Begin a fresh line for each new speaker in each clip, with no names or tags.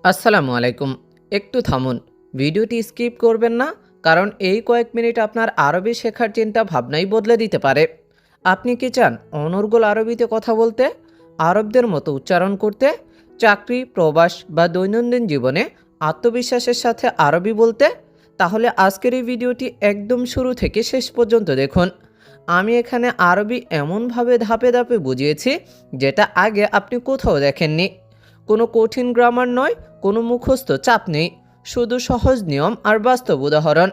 আসসালামু আলাইকুম। একটু থামুন, ভিডিওটি স্কিপ করবেন না, কারণ এই কয়েক মিনিট আপনার আরবি শেখার চিন্তা ভাবনাই বদলে দিতে পারে। আপনি কি চান অনর্গল আরবিতে কথা বলতে, আরবদের মতো উচ্চারণ করতে, চাকরি, প্রবাস বা দৈনন্দিন জীবনে আত্মবিশ্বাসের সাথে আরবি বলতে? তাহলে আজকের এই ভিডিওটি একদম শুরু থেকে শেষ পর্যন্ত দেখুন। আমি এখানে আরবি এমনভাবে ধাপে ধাপে বুঝিয়েছি যেটা আগে আপনি কোথাও দেখেননি। কোনো কঠিন গ্রামার নয়, কোনো মুখস্থ চাপ নেই, শুধু সহজ নিয়ম আর বাস্তব উদাহরণ।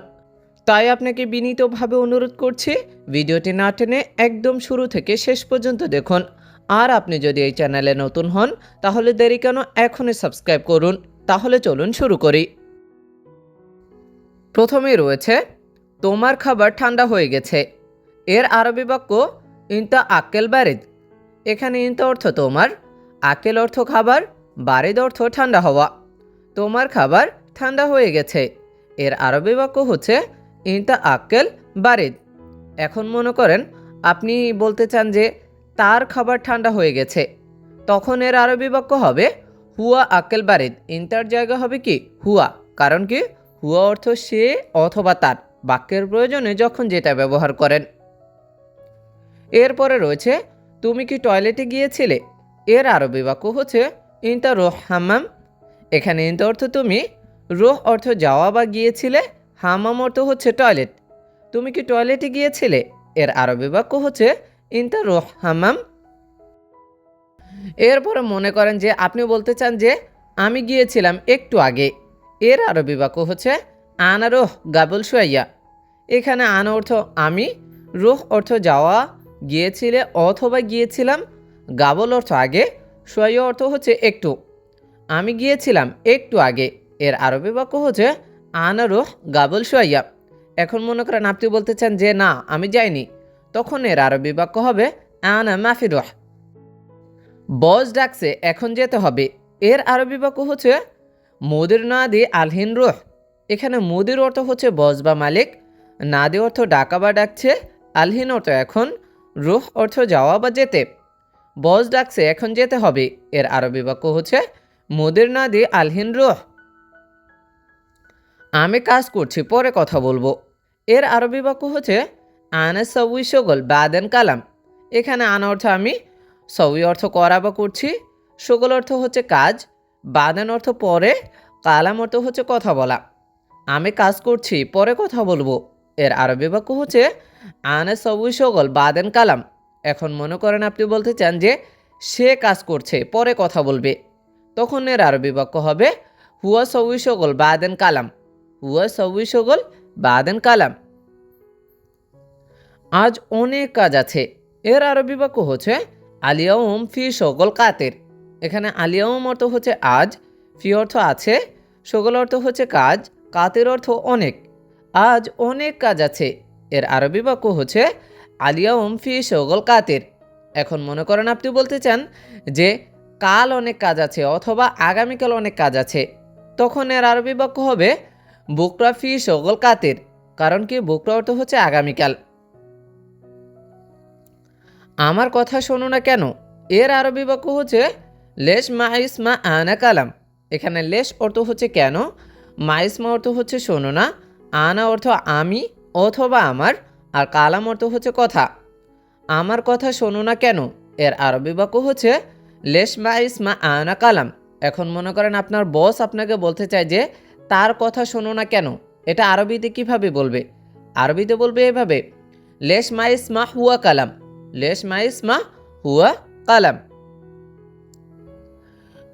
তাই আপনাকে বিনীতভাবে অনুরোধ করছি, ভিডিওটি না টেনে একদম শুরু থেকে শেষ পর্যন্ত দেখুন। আর আপনি যদি এই চ্যানেলে নতুন হন তাহলে দেরি কেন, এখনই সাবস্ক্রাইব করুন। তাহলে চলুন শুরু করি। প্রথমেই রয়েছে তোমার খাবার ঠান্ডা হয়ে গেছে। এর আরবি বাক্য ইনতা আক্কেল বারিদ। এখানে ইনতা অর্থ তোমার, আকেল অর্থ খাবার, বারিদ অর্থ ঠান্ডা হওয়া। তোমার খাবার ঠান্ডা হয়ে গেছে, এর আরবি বাক্য হচ্ছে ইনতা আক্কেল বারিদ। এখন মনে করেন আপনি বলতে চান যে তার খাবার ঠান্ডা হয়ে গেছে, তখন এর আরবি বাক্য হবে হুয়া আক্কেল বারিদ। ইনতার জায়গা হবে কি হুয়া, কারণ কি হুয়া অর্থ সে অথবা তার, বাক্যের প্রয়োজনে যখন যেটা ব্যবহার করেন। এরপরে রয়েছে তুমি কি টয়লেটে গিয়েছিলে। এর আরবি বাক্য হচ্ছে ইনতা রোহ হাম্মাম। এখানে ইনতা অর্থ তুমি, রোহ অর্থ যাওয়া বা গিয়েছিলে, হাম্মাম অর্থ হচ্ছে টয়লেট। তুমি কি টয়লেটে গিয়েছিলে, এর আরবি বাক্য হচ্ছে ইনতা রোহ হাম্মাম। এরপরে মনে করেন যে আপনি বলতে চান যে আমি গিয়েছিলাম একটু আগে। এর আরবি বাক্য হচ্ছে আনা রোহ গাবল শুয়াইয়া। এখানে আনা অর্থ আমি, রোহ অর্থ যাওয়া, গিয়েছিলে অথবা গিয়েছিলাম, গাবল অর্থ আগে, শুয়াইয়া অর্থ হচ্ছে একটু। আমি গিয়েছিলাম একটু আগে, এর আরবি বাক্য হচ্ছে আনা রোহ গাবল শুয়াইয়া। এখন মনে করেন আপনি বলতে চান যে না আমি যাইনি, তখন এর আরবি বাক্য হবে আনা মাফি রোহ। বস ডাকছে এখন যেতে হবে। এর আরবি বাক্য হচ্ছে মুদির নাদি আলহিন রুহ। এখানে মুদির অর্থ হচ্ছে বস বা মালিক, নাদি অর্থ ডাকা বা ডাকছে, আলহিন অর্থ এখন, রুহ অর্থ যাওয়া বা যেতে। বস ডাকছে এখন যেতে হবে, এর আরবি বাক্য হচ্ছে মুদির নাদি আলহিন রুহ। আমি কাজ করছি পরে কথা বলবো। এর আরবি বাক্য হচ্ছে আনা সউই শগল বাদেন কালাম। এখানে আনা অর্থ আমি, সউই অর্থ করা বা করছি, শগল অর্থ হচ্ছে কাজ, বাদেন অর্থ পরে, কালাম অর্থ হচ্ছে কথা বলা। আমি কাজ করছি পরে কথা বলবো, এর আরবি বাক্য হচ্ছে আনা সউই শগল বাদেন কালাম। এখন মনে করেন আপনি বলতে চান যে সে কাজ করছে পরে কথা বলবে, তখন এর আরবি বাক্য হবে হুয়া সউই শগল বাদেন কালাম। হুয়া সউই শগল বাদেন কালাম। আজ অনেক কাজ আছে। এর আরবি বাক্য হচ্ছে আলিয়াউম ফি শগল কাতের। এখানে আলিয়াউম অর্থ হচ্ছে আজ, ফি অর্থ আছে, শগল অর্থ হচ্ছে কাজ, কাতের অর্থ অনেক। আজ অনেক কাজ আছে, এর আরবি বাক্য হচ্ছে আলিয়াউম ফি শগল কাতের। এখন মনে করেন আপনি বলতে চান যে কাল অনেক কাজ আছে অথবা আগামীকাল অনেক কাজ আছে, তখন এর আরবি বাক্য হবে বুকরা ফি শগল কাতের, কারণ কি বুকরা অর্থ হচ্ছে আগামীকাল। আমার কথা শোনো না কেন, এর আরবি বাক্য হচ্ছে লেশ মা ইসমা আনা কালাম। এখানে লেশ অর্থ হচ্ছে কেন, মা ইসমা অর্থ হচ্ছে শোনো না, আনা অর্থ আমি অথবা আমার, আর কালাম অর্থ হচ্ছে কথা। আমার কথা শোনো না কেন, এর আরবি বাক্য হচ্ছে লেশ মা ইসমা আনা কালাম। এখন মনে করেন আপনার বস আপনাকে বলতে চায় যে তার কথা শোনো না কেন, এটা আরবিতে কিভাবে বলবে? আরবিতে বলবে এভাবে লেশ মা ইসমা হুয়া কালাম। লেশ মা ইসমা হুয়া কালাম।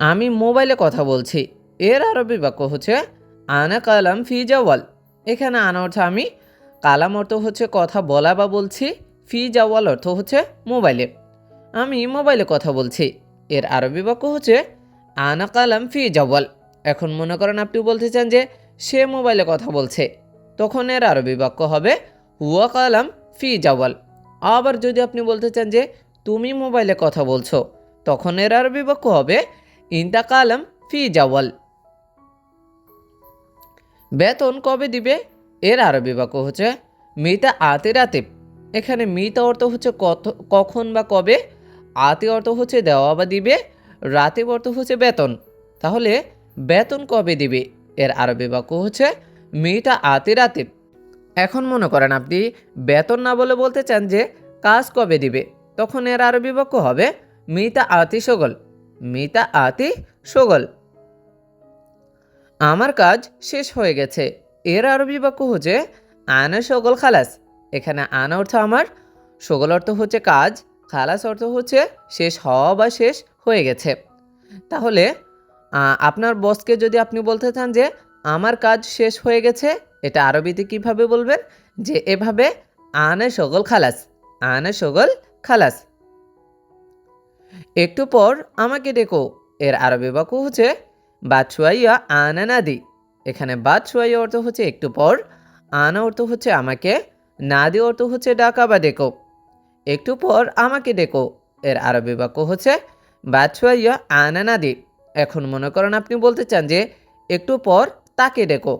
আমি মোবাইলে কথা বলছি। এর আরবি বাক্য হচ্ছে আনা কালাম ফি জাওয়াল। এখানে আনা অর্থ আমি, কালাম অর্থ হচ্ছে কথা বলা বা বলছি, ফি জাওয়াল অর্থ হচ্ছে মোবাইলে। আমি মোবাইলে কথা বলছি, এর আরবি বাক্য হচ্ছে আনা কালাম ফি জাওয়াল। এখন মনে করেন আপনি বলতে চান যে সে মোবাইলে কথা বলছে, তখন এর আরবি বাক্য হবে হুয়া কালাম ফি জাওয়াল। আবার যদি আপনি বলতে চান যে তুমি মোবাইলে কথা বলছো, তখন এর আরবি বাক্য হবে ইনতা কালাম ফি জাওয়াল। বেতন কবে দিবে, এর আরবি বাক্য হচ্ছে মিতা আতে রাতিব। এখানে মিতা অর্থ হচ্ছে কখন বা কবে, আতে অর্থ হচ্ছে দেওয়া বা দিবে, রাতিব অর্থ হচ্ছে বেতন। তাহলে বেতন কবে দিবে? এর আরবি বাক্য হচ্ছে মিটা আতি রাতিব। এখন মনে করেন আপনি বেতন না বলে বলতে চান যে কাজ কবে দিবে, তখন এর আরবি বাক্য হবে মিতা আতি সগল। মিতা আতি সগল। আমার কাজ শেষ হয়ে গেছে, এর আরবি বাক্য হচ্ছে আনা সগল খালাস। এখানে আনা অর্থ আমার, সগল অর্থ হচ্ছে কাজ, খালাস অর্থ হচ্ছে শেষ হওয়া বা শেষ হয়ে গেছে। তাহলে আপনার বসকে যদি আপনি বলতে চান যে আমার কাজ শেষ হয়ে গেছে, এটা আরবিতে কিভাবে বলবেন? যে এভাবে আনে সগল খালাস, আনে সগল খালাস। একটু পর আমাকে ডেকো, এর আরবি বাক্য হচ্ছে বাদশুয়াইয়া আনা নাদি। এখানে বাদশুয়াইয়া অর্থ হচ্ছে একটু পর, আনা অর্থ হচ্ছে আমাকে, নাদি অর্থ হচ্ছে ডাকা বা ডেকো। একটু পর আমাকে ডেকো, এর আরবি বাক্য হচ্ছে বাদশুয়াইয়া আনা নাদি। এখন মনে করেন আপনি বলতে চান যে একটু পর তাকে ডেকো,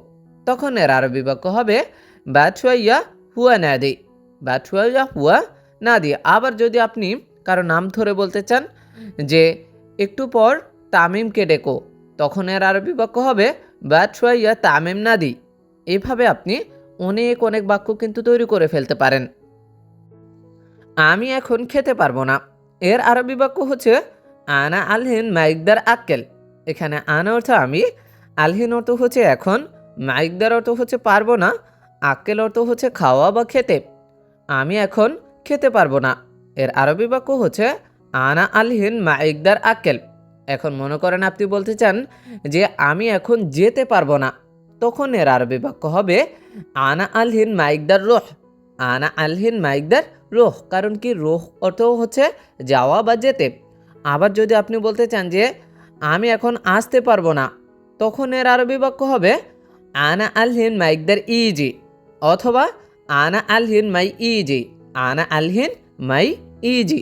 তখন এর আরবি বাক্য হবে বাদশুয়াইয়া হুয়া নাদি। বাদশুয়াইয়া হুয়া নাদি। আবার যদি আপনি কারো নাম ধরে বলতে চান যে একটু পর তামিমকে ডেকো, তখন এর আরবি বাক্য হবে বাদশুয়াইয়া তামিম নাদি। এইভাবে আপনি অনেক অনেক বাক্য কিন্তু তৈরি করে ফেলতে পারেন। আমি এখন খেতে পারবো না, এর আরবি বাক্য হচ্ছে আনা আলহিন মাইকদার আক্কেল। এখানে আনা অর্থ আমি, আলহিন অর্থ হচ্ছে এখন, মাইকদার অর্থ হচ্ছে পারবো না, আক্কেল অর্থ হচ্ছে খাওয়া বা খেতে। আমি এখন খেতে পারবো না, এর আরবি বাক্য হচ্ছে আনা আলহিন মাইকদার আক্কেল। এখন মনে করেন আপনি বলতে চান যে আমি এখন যেতে পারবো না, তখন এর আরবি বাক্য হবে আনা আলহিন মাইকদার রোহ। আনা আলহিন মাইকদার রোহ, কারণ কি রোহ অর্থ হচ্ছে যাওয়া বা যেতে। আবার যদি আপনি বলতে চান যে আমি এখন আসতে পারবো না, তখন এর আরবি বাক্য হবে আনা আলহিন মাইকদার ইজি, অথবা আনা আলহিন মাই ইজি। আনা আলহিন মাই ইজি।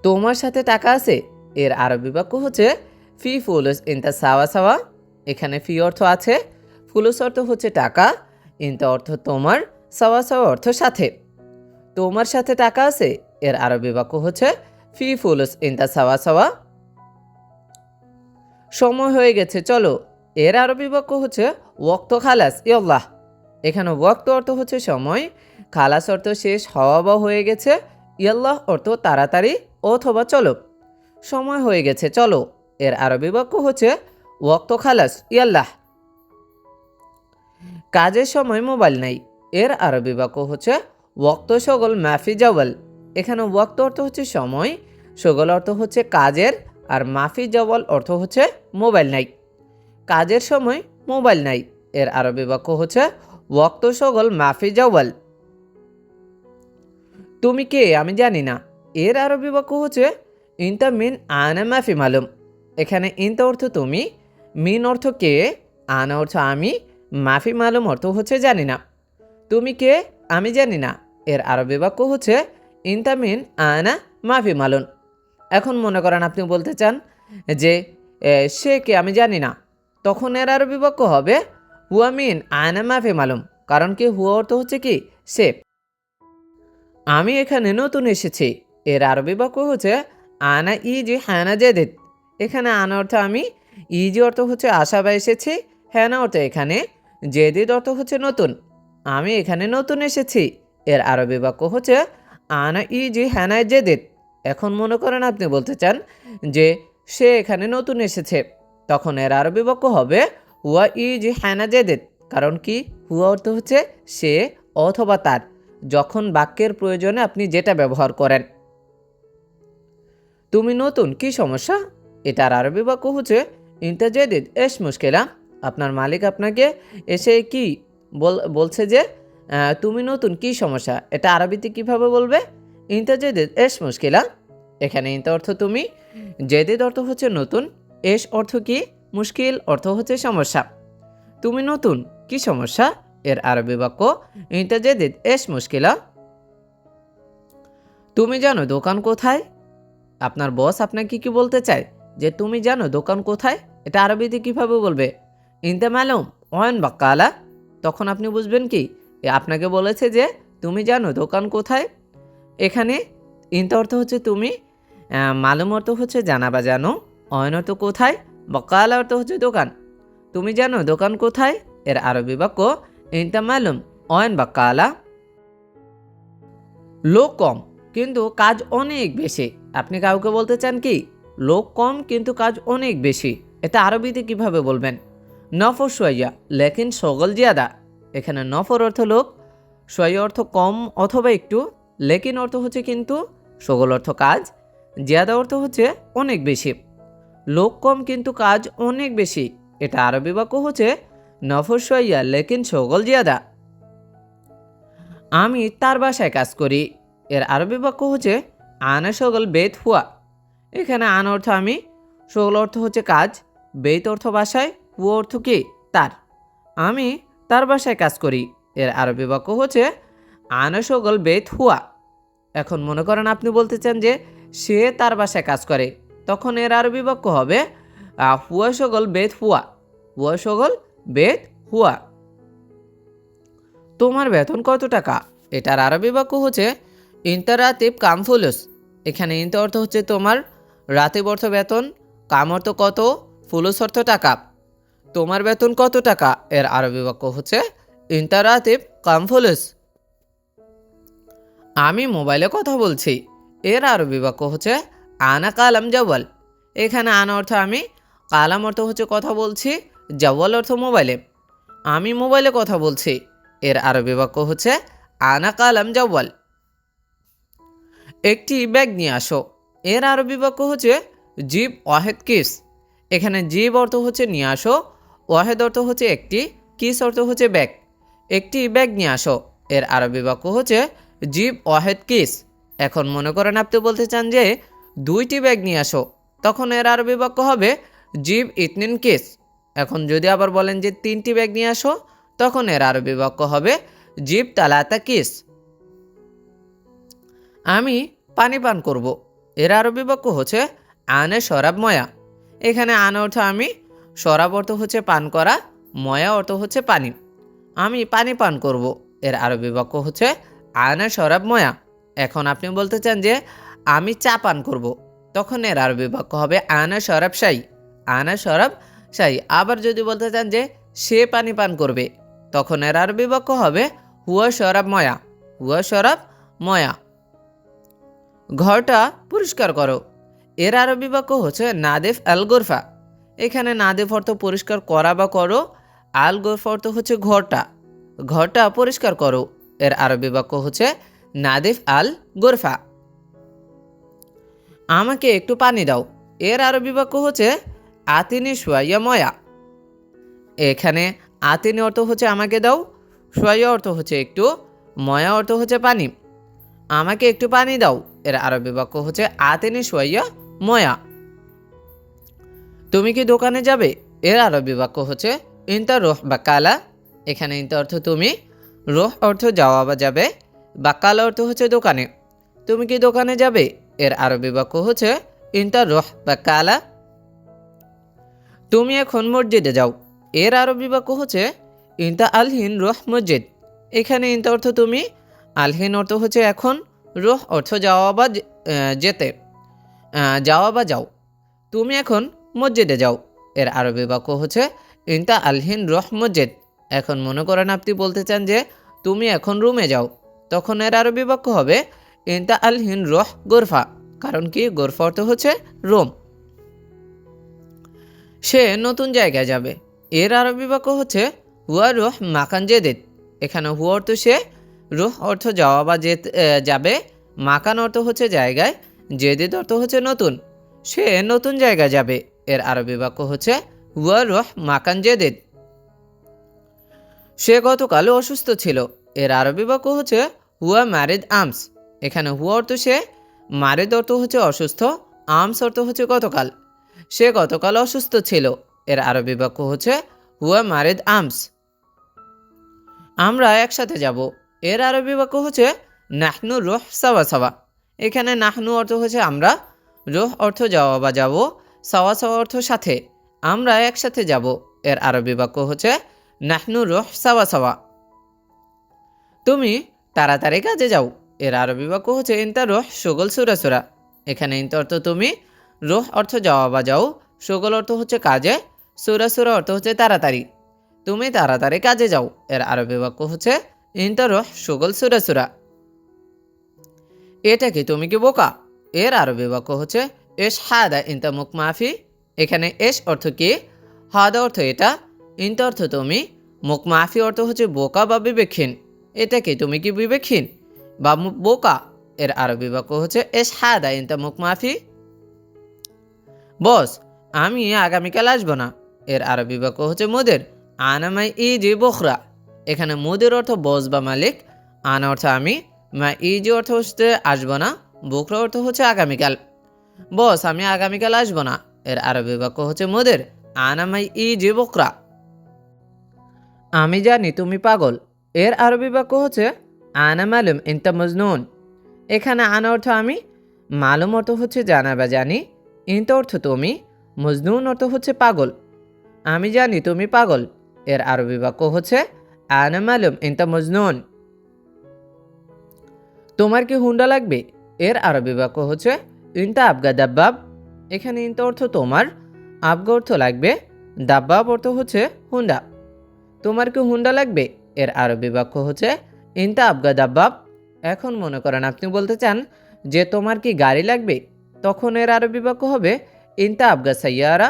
তোমার সাথে টাকা আছে, এর আরবি বাক্য হচ্ছে ফি ফুলুস ইনতা সাওয়া সাওয়া। এখানে ফি অর্থ আছে, ফুলুস অর্থ হচ্ছে টাকা, ইনতা অর্থ তোমার, সাওয়া সাওয়া অর্থ সাথে। তোমার সাথে টাকা আছে, এর আরবি বাক্য হচ্ছে ফি ফুলুস ইনতা সাওয়া সাওয়া। সময় হয়ে গেছে চলো, এর আরবি বাক্য হচ্ছে ওয়াক্ত খালাস ইয়াল্লাহ। এখানে ওয়াক্ত অর্থ হচ্ছে সময়, খালাস অর্থ শেষ হওয়া বা হয়ে গেছে, ইয়াল্লাহ অর্থ তাড়াতাড়ি অথবা চলো। সময় হয়ে গেছে চলো, এর আরবি বাক্য হচ্ছে ওয়াক্ত খালাস ইয়াল্লাহ। কাজের সময় মোবাইল নাই, এর আরবি বাক্য হচ্ছে ওয়াক্ত শগল মাফি জাওয়াল। এখানে ওয়াক্ত অর্থ হচ্ছে সময়, শগল অর্থ হচ্ছে কাজের, আর মাফি জাওয়াল অর্থ হচ্ছে মোবাইল নাই। কাজের সময় মোবাইল নাই, এর আরবি বাক্য হচ্ছে ওয়াক্ত শগল মাফি জাওয়াল। তুমি কে আমি জানি না, এর আরবি বাক্য হচ্ছে ইনতা মিন আনা মাফি মালুম। এখানে ইনতা অর্থ তুমি, মিন অর্থ কে, আনা অর্থ আমি, মাফি মালুম অর্থ হচ্ছে জানি না। তুমি কে আমি জানি না, এর আরবি বাক্য হচ্ছে ইনতা মিন আনা মাফি মালুন। এখন মনে করেন আপনি বলতে চান যে সে কে আমি জানি না, তখন এর আরবি বাক্য হবে হুয়া মিন আনা মাফি মালুম। কারণ কি হুয়া অর্থ হচ্ছে কি সে। আমি এখানে নতুন এসেছি, এর আরবি বাক্য হচ্ছে আনা ইজি হ্যানা জেদিদ। এখানে আনা অর্থ আমি, ইজি অর্থ হচ্ছে আসা বা এসেছি, হ্যানা অর্থ এখানে, জেদিদ অর্থ হচ্ছে নতুন। আমি এখানে নতুন এসেছি, এর আরবি বাক্য হচ্ছে আনা ইজি হ্যানা জেদিদ। এখন মনে করেন আপনি বলতে চান যে সে এখানে নতুন এসেছে, তখন এর আরবি বাক্য হবে হুয়া ইজি হ্যানা জেদিদ। কারণ কি হুয়া অর্থ হচ্ছে সে অথবা তার, যখন বাক্যের প্রয়োজনে আপনি যেটা ব্যবহার করেন। তুমি নতুন কি সমস্যা, এটার আরবি বাক্য হচ্ছে ইনতা জেদিদ এস মুশকিলা। আপনার মালিক আপনাকে এসে কি বলছে যে তুমি নতুন কি সমস্যা, এটা আরবিতে কিভাবে বলবে? ইনতা জেদিদ এস মুশকিলা। এখানে ইনতা অর্থ তুমি, জেদিদ অর্থ হচ্ছে নতুন, এস অর্থ কি, মুশকিল অর্থ হচ্ছে সমস্যা। তুমি নতুন কি সমস্যা, এর আরবি বাক্য ইনতা জেদিদ এস মুশকিলা। তুমি জানো দোকান কোথায়, আপনার বস আপনাকে কি বলতে চায় যে তুমি জানো দোকান কোথায়, এটা আরবিতে কিভাবে বলবে? ইনতা মালুম ওয়ান বাক্কালা। তখন আপনি বুঝবেন কি আপনাকে বলেছে যে তুমি জানো দোকান কোথায়। এখানে ইনতা অর্থ হচ্ছে তুমি, মালুম অর্থ হচ্ছে জানা বা জানো, অয়ন অর্থ কোথায়, বাকালা অর্থ হচ্ছে দোকান। তুমি জানো দোকান কোথায়? এর আরবি বাক্য ইনতা মালুম অয়ন বাকালা। লোক কম কিন্তু কাজ অনেক বেশি। আপনি কাউকে বলতে চান কি লোক কম কিন্তু কাজ অনেক বেশি, এটা আরবিতে কিভাবে বলবেন? নফর সোয়া লেকিন শগল জিয়াদা। এখানে নফর অর্থ লোক, সোয়া অর্থ কম অথবা একটু, লেকিন অর্থ হচ্ছে কিন্তু, শগল অর্থ কাজ, জিয়াদা অর্থ হচ্ছে অনেক বেশি। লোক কম কিন্তু কাজ অনেক বেশি, এটা আরবি বাক্য হচ্ছে নফর সোয়া লেকিন শগল জিয়াদা। আমি তার বাসায় কাজ করি। এর আরবি বাক্য হচ্ছে আনা শগল বেত হুয়া। এখানে আন অর্থ আমি, শগল অর্থ হচ্ছে কাজ, বেত অর্থ বাসায়, হুয়া অর্থ কি তার। আমি তার বাসায় কাজ করি। এর আরবি বাক্য হচ্ছে আনা শগল বেত হুয়া। এখন মনে করেন আপনি বলতে চান যে সে তার বাসায় কাজ করে, তখন এর আরবি বাক্য হবে হুয়া শগল বেত হুয়া। হুয়া শগল বেত হুয়া। তোমার বেতন কত টাকা? এটার আরবি বাক্য হচ্ছে ইন্তারাতিব কাম ফুলুস। এখানে ইন্তা অর্থ হচ্ছে তোমার, রাতিব অর্থ বেতন, কাম অর্থ কত, ফুলুস অর্থ টাকা। তোমার বেতন কত টাকা? এর আরবি বাক্য হচ্ছে ইন্তারাতিব কাম ফুলুস। আমি মোবাইলে কথা বলছি। এর আরবি বাক্য হচ্ছে আনা কালাম জাওয়াল। এখানে আনা অর্থ আমি, কালাম অর্থ হচ্ছে কথা বলছি, জাওয়াল অর্থ মোবাইলে। আমি মোবাইলে কথা বলছি। এর আরবি বাক্য হচ্ছে আনা কালাম জাওয়াল। একটি ব্যাগ নিয়ে আসো। এর আরবি বাক্য হচ্ছে জিব ওয়াহেদ কিস। এখানে জিব অর্থ হচ্ছে নিয়ে আসো, ওয়াহেদ অর্থ হচ্ছে একটি, কিস অর্থ হচ্ছে ব্যাগ। একটি ব্যাগ নিয়ে আসো, এর আরবি বাক্য হচ্ছে জিব ওয়াহেদ কিস। এখন মনে করেন আপনি বলতে চান যে দুইটি ব্যাগ নিয়ে আসো, তখন এর আরবি বাক্য হবে জিব ইতনিন কিস। এখন যদি আবার বলেন যে তিনটি ব্যাগ নিয়ে আসো, তখন এর আরবি বাক্য হবে জিব তালাতা কিস। আমি পানি পান করব। এর আরবি বাক্য হচ্ছে আনে শরাব ময়া। এখানে আন অর্থ আমি, শরাব অর্থ হচ্ছে পান করা, ময়া অর্থ হচ্ছে পানি। আমি পানি পান করব। এর আরবি বাক্য হচ্ছে আনে শরাব ময়া। এখন আপনি বলতে চান যে আমি চা পান করব, তখন এর আরবি বাক্য হবে আনে শরাব শাই। আনে শরাব শাই। আবার যদি বলতে চান যে সে পানি পান করবে, তখন এর আরবি বাক্য হবে হুয়া শরাব ময়া। হুয়া শরাব ময়া। ঘরটা পরিষ্কার করো। এর আরবি বাক্য হচ্ছে নাদেফ আল গোরফা। এখানে নাদেফ অর্থ পরিষ্কার করা বা করো, আল গোরফা অর্থ হচ্ছে ঘরটা, ঘরটা পরিষ্কার করো। এর আরবি বাক্য হচ্ছে নাদেফ আল গোরফা। আমাকে একটু পানি দাও। এর আরবি বাক্য হচ্ছে আতিনি সোয়া ময়া। এখানে আতিনি অর্থ হচ্ছে আমাকে দাও, সোয়া অর্থ হচ্ছে একটু, ময়া অর্থ হচ্ছে পানি। আমাকে একটু পানি দাও, এর আরবি বাক্য হচ্ছে আতিনি সোয়া ময়া। তুমি কি দোকানে যাবে? এর আরবি বাক্য হচ্ছে ইনতা রোহ বাকালা। এখানে ইনতা অর্থ তুমি, রোহ অর্থ যাওয়া বা যাবে, বাকালা অর্থ হচ্ছে দোকানে। তুমি কি দোকানে যাবে? এর আরবি বাক্য হচ্ছে ইনতা রোহ বাকালা। তুমি এখন মসজিদে যাও। এর আরবি বাক্য হচ্ছে ইনতা আলহিন রোহ মসজিদ। এখানে ইনতা অর্থ তুমি, আলহিন অর্থ হচ্ছে এখন, রোহ অর্থ যাওয়া বা যেতে, যাওয়া বা যাও। তুমি এখন মসজিদে যাও। এর আরবি বাক্য হচ্ছে ইনতা আলহিন রোহ মসজিদ। এখন মনে করেন আপনি বলতে চান যে তুমি এখন রুমে যাও, তখন এর আরবি বাক্য হবে ইনতা আলহিন রোহ গোরফা। কারণ কি গোরফা অর্থ হচ্ছে রুম। সে নতুন জায়গায় যাবে। এর আরবি বাক্য হচ্ছে হুয়া রুহ মাকান জেদিদ। এখানে হুয়া অর্থ সে, রুহ অর্থ যাওয়া বা যাবে, মাকান অর্থ হচ্ছে জায়গায়, জেদিদ অর্থ হচ্ছে নতুন। সে নতুন জায়গায় যাবে। এর আরবি বাক্য হচ্ছে হুয়া রুহ মাকান জেদিদ। সে গতকাল অসুস্থ ছিল। এর আরবি বাক্য হচ্ছে হুয়া ম্যারিদ আমস। এখানে হুয়া অর্থ সে, মারিদ অর্থ হচ্ছে অসুস্থ, আমস অর্থ হচ্ছে গতকাল। সে গতকাল অসুস্থ ছিল। এর আরবি বাক্য হচ্ছে হুয়া মারিদ আমস। আমরা একসাথে যাব। এর আরবি বাক্য হচ্ছে নাহনু রুহ সাওয়া সাওয়া। এখানে নাহনু অর্থ হচ্ছে আমরা, রুহ অর্থ যাওয়া বা যাব, সাওয়া সাওয়া অর্থ সাথে, আমরা একসাথে যাব। এর আরবি বাক্য হচ্ছে নাহনু রুহ সাওয়া সাওয়া। তুমি তাড়াতাড়ি কাজে যাও। এর আরবি বাক্য হচ্ছে ইনতা রুহ শুগল সুরা সুরা। এখানে ইনতা অর্থ তুমি, রুহ অর্থ যাওয়া বা যাও, সুগল অর্থ হচ্ছে কাজে, সুরা সুরা অর্থ হচ্ছে তাড়াতাড়ি। তুমি তাড়াতাড়ি কাজে যাও, এর আরবি বাক্য হচ্ছে ইনতা রুহ সুগল সুরা সুরা। এটা কি, তুমি কি বোকা? এর আরবি বাক্য হচ্ছে এস হাদা ইনতা মুখ মাফি। এখানে এস অর্থ কি, হাদা অর্থ এটা, ইনতা অর্থ তুমি, মুখ মাফি অর্থ হচ্ছে বোকা বা বিবেকহীন। এটা কি, তুমি কি বিবেকহীন বা বোকা? এর আরবি বাক্য হচ্ছে এস হাদা ইনতা মুখ মাফি। বস, আমি আগামীকাল আসবো না। এর আরবি বাক্য হচ্ছে মুদির আনামাই ইজি বখরা। এখানে মুদির অর্থ বস বা মালিক, আনা অর্থ আমি, মা ইজি অর্থ হচ্ছে আসবো না, বখরা অর্থ হচ্ছে আগামীকাল। বস, আমি আগামীকাল আসবো না। এর আরবি বাক্য হচ্ছে মুদির আনামাই ইজি বখরা। আমি জানি তুমি পাগল। এর আরবি বাক্য হচ্ছে আনা মালুম ইনতা মজনুন। এখানে আনা অর্থ আমি, মালুম অর্থ হচ্ছে জানা বা জানি, ইনতা অর্থ তুমি, মজনুন অর্থ হচ্ছে পাগল। আমি জানি তুমি পাগল। এর আরবি বাক্য হচ্ছে আনা মালুম ইনতা মজনুন। তোমার কি হুন্ডা লাগবে? এর আরবি বাক্য হচ্ছে ইনতা আবগা দাব্বাব। এখানে ইনতা অর্থ তোমার, আবগা অর্থ লাগবে, দাব্বাব অর্থ হচ্ছে হুন্ডা। তোমার কি হুন্ডা লাগবে? এর আরবি বাক্য হচ্ছে ইনতা আবগা দাব্বাব। এখন মনে করেন আপনি বলতে চান যে তোমার কি গাড়ি লাগবে, তখন এর আরবি বাক্য হবে ইনতা আবগা সাইয়ারা।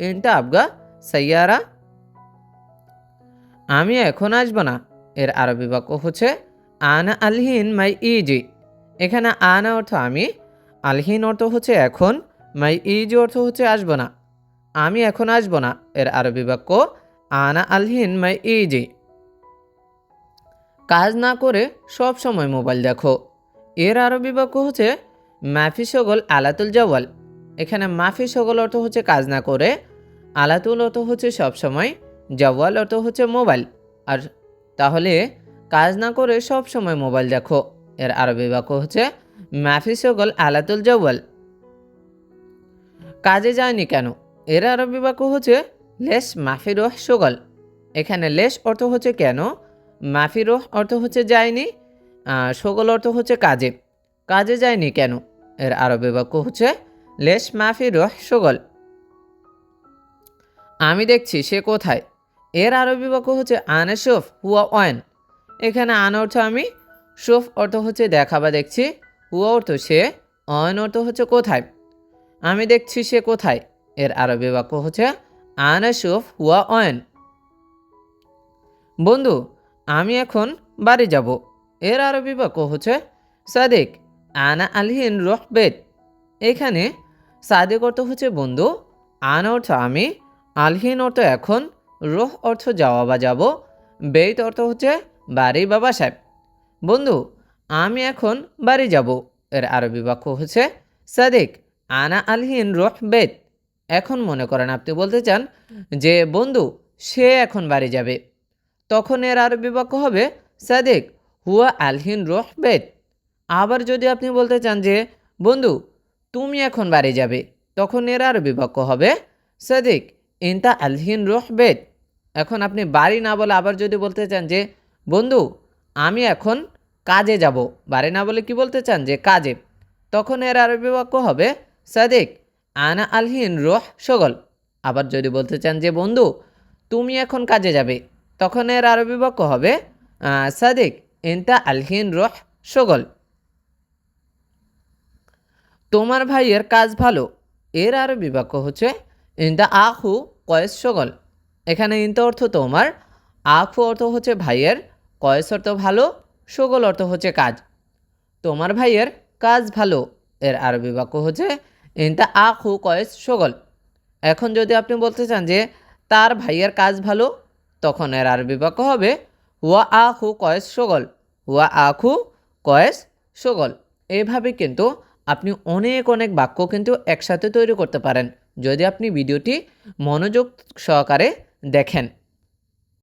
ইনতা আবগা সাইয়ারা। আমি এখন আসবো না। এর আরবি বাক্য হচ্ছে আনা আলহিন মাই ইজি। এখানে আনা অর্থ আমি, আলহিন অর্থ হচ্ছে এখন, মাই ইজি অর্থ হচ্ছে আসবো না। আমি এখন আসবো না। এর আরবি বাক্য আনা আলহিন মাই ইজি। কাজ না করে সব সময় মোবাইল দেখো। এর আরবি বাক্য হচ্ছে মাফি শগল আলাতুল জাওয়াল। এখানে মাফি শগল অর্থ হচ্ছে কাজ না করে, আলাতুল অর্থ হচ্ছে সব সময়, জাওয়াল অর্থ হচ্ছে মোবাইল। আর তাহলে কাজ না করে সব সময় মোবাইল দেখো। এর আরবি বাক্য হচ্ছে মাফি শগল আলাতুল জাওয়াল। কাজে যায়নি কেন? এর আরবি বাক্য হচ্ছে লেস মাফি রোহ শগল। এখানে লেস অর্থ হচ্ছে কেন, মাফি রোহ অর্থ হচ্ছে যায়নি, শগল অর্থ হচ্ছে কাজে। কাজে যায়নি কেন? এর আরবি বাক্য হচ্ছে লেস মাফি রোহ শগল। আমি দেখছি সে কোথায়। এর আরবি বাক্য হচ্ছে আনা শোফ হুয়া ওয়ান। এখানে আনা অর্থ আমি, শোফ অর্থ হচ্ছে দেখা বা দেখছি, হুয়া অর্থ সে, অয়ন অর্থ হচ্ছে কোথায়। আমি দেখছি সে কোথায়। এর আরবি বাক্য হচ্ছে আনা শোফ হুয়া ওয়ান। বন্ধু, আমি এখন বাড়ি যাব। এর আরবি বাক্য হচ্ছে সাদিক আনা আলহিন রোহ বেত। এখানে সাদিক অর্থ হচ্ছে বন্ধু, আনা অর্থ আমি, আলহিন অর্থ এখন, রোহ অর্থ যাওয়া বা যাব, বেত অর্থ হচ্ছে বাড়ি বা বাসায়। বন্ধু, আমি এখন বাড়ি যাব। এর আরবি বাক্য হচ্ছে সাদিক আনা আলহিন রোহ বেত। এখন মনে করেন আপনি বলতে চান যে বন্ধু সে এখন বাড়ি যাবে, তখন এর আরবি বাক্য হবে সাদিক হুয়া আলহিন রোহ বেত। আবার যদি আপনি বলতে চান যে বন্ধু তুমি এখন বাড়ি যাবে, তখন এর আরবি বাক্য হবে সাদিক ইনতা আলহিন রোহ বেত। এখন আপনি বাড়ি না বলে আবার যদি বলতে চান যে বন্ধু আমি এখন কাজে যাব, বাড়ি না বলে কি বলতে চান যে কাজে, তখন এর আরবি বাক্য হবে সাদিক আনা আলহিন রোহ শগল। আবার যদি বলতে চান যে বন্ধু তুমি এখন কাজে যাবে, তখন এর আরবি বাক্য হবে সাদিক ইনতা আলহিন রোহ শগল। তোমার ভাইয়ের কাজ ভালো। এর আরবি বাক্য হচ্ছে ইনতা আখু কয়েস শগল। এখানে ইনতা অর্থ তোমার, আখু অর্থ হচ্ছে ভাইয়ের, কয়েস অর্থ ভালো, শগল অর্থ হচ্ছে কাজ। তোমার ভাইয়ের কাজ ভালো। এর আরবি বাক্য হচ্ছে ইনতা আখু কয়েস শগল। এখন যদি আপনি বলতে চান যে তার ভাইয়ের কাজ ভালো, তখন এর আরবি বাক্য হবে হুয়া আখু কয়েস শগল। হুয়া আখু কয়েস শগল। এইভাবে কিন্তু আপনি অনেক অনেক বাক্য কিন্তু একসাথে তৈরি করতে পারেন যদি আপনি ভিডিওটি মনোযোগ সহকারে দেখেন।